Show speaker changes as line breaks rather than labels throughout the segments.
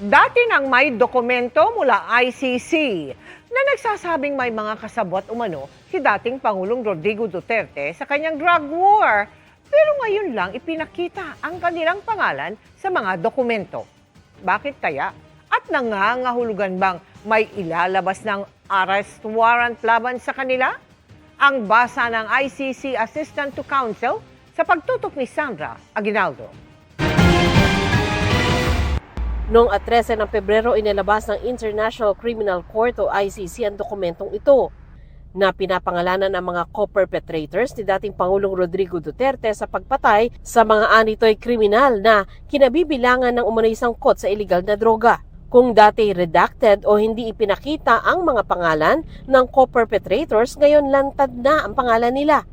Dati nang may dokumento mula ICC na nagsasabing may mga kasabwat umano si dating Pangulong Rodrigo Duterte sa kanyang drug war. Pero ngayon lang ipinakita ang kanilang pangalan sa mga dokumento. Bakit kaya? At nangangahulugan bang may ilalabas ng arrest warrant laban sa kanila? Ang basa ng ICC Assistant to Counsel sa pagtutok ni Sandra Aguinaldo.
Noong 13 ng Pebrero, inilabas ng International Criminal Court o ICC ang dokumentong ito na pinapangalanan ang mga co-perpetrators ni dating Pangulong Rodrigo Duterte sa pagpatay sa mga anitoy kriminal na kinabibilangan ng umano'y sangkot sa iligal na droga. Kung dati redacted o hindi ipinakita ang mga pangalan ng co-perpetrators, ngayon lantad na ang pangalan nila.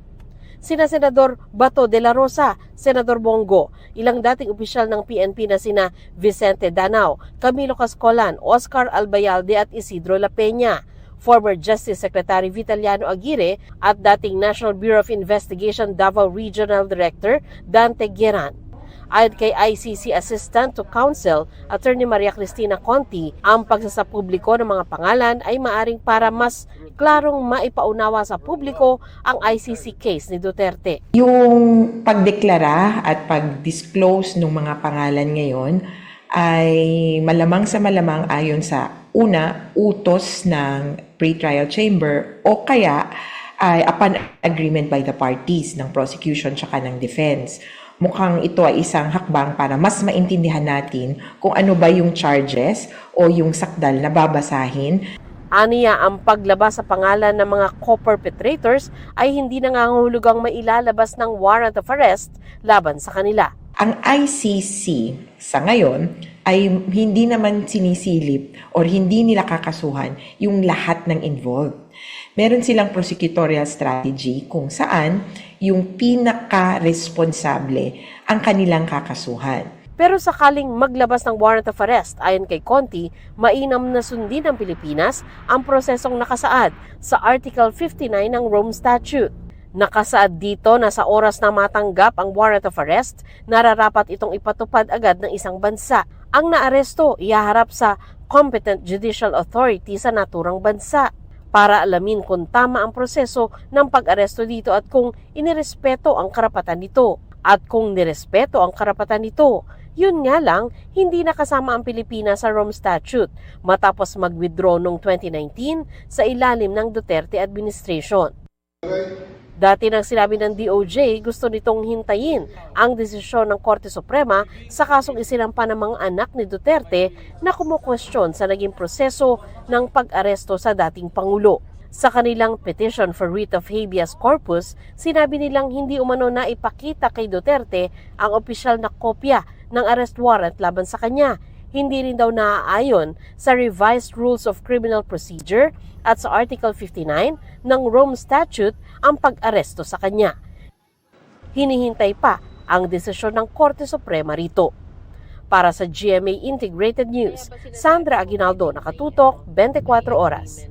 Sina Senador Bato de la Rosa, Senador Bongo, ilang dating opisyal ng PNP na sina Vicente Danao, Camilo Cascolan, Oscar Albayalde at Isidro La Peña, former Justice Secretary Vitaliano Aguirre at dating National Bureau of Investigation Davao Regional Director Dante Gueran. Ayon kay ICC Assistant to Counsel, Attorney Maria Cristina Conti, ang pagsasapubliko ng mga pangalan ay maaring para mas klarong maipaunawa sa publiko ang ICC case ni Duterte.
Yung pagdeklara at pag-disclose ng mga pangalan ngayon ay malamang sa malamang ayon sa una, utos ng pre-trial chamber o kaya ay upon agreement by the parties ng prosecution tsaka ng defense. Mukhang ito ay isang hakbang para mas maintindihan natin kung ano ba yung charges o yung sakdal na babasahin.
Aniya, ang paglabas sa pangalan ng mga co-perpetrators ay hindi nangangahulugang mailalabas ng warrant of arrest laban sa kanila.
Ang ICC sa ngayon ay hindi naman sinisilip o hindi nila kakasuhan yung lahat ng involved. Meron silang prosecutorial strategy kung saan yung pinaka-responsable ang kanilang kakasuhan.
Pero sakaling maglabas ng warrant of arrest, ayon kay Conti, mainam na sundin ng Pilipinas ang prosesong nakasaad sa Article 59 ng Rome Statute. Nakasaad dito na sa oras na matanggap ang warrant of arrest, nararapat itong ipatupad agad ng isang bansa. Ang naaresto, ihaharap sa competent judicial authority sa naturang bansa para alamin kung tama ang proseso ng pag-aresto dito at kung inirespeto ang karapatan nito. At kung nirespeto ang karapatan nito, yun nga lang, hindi nakasama ang Pilipinas sa Rome Statute matapos mag-withdraw noong 2019 sa ilalim ng Duterte administration. Dati nang sinabi ng DOJ, gusto nitong hintayin ang desisyon ng Korte Suprema sa kasong isinampa ng mga anak ni Duterte na kumukwestiyon sa naging proseso ng pag-aresto sa dating Pangulo. Sa kanilang petition for writ of habeas corpus, sinabi nilang hindi umano na ipakita kay Duterte ang opisyal na kopya ng arrest warrant laban sa kanya. Hindi rin daw naaayon sa revised rules of criminal procedure at sa Article 59 ng Rome Statute ang pag-aresto sa kanya. Hinihintay pa ang desisyon ng Korte Suprema rito. Para sa GMA Integrated News, Sandra Aguinaldo, nakatutok 24 oras.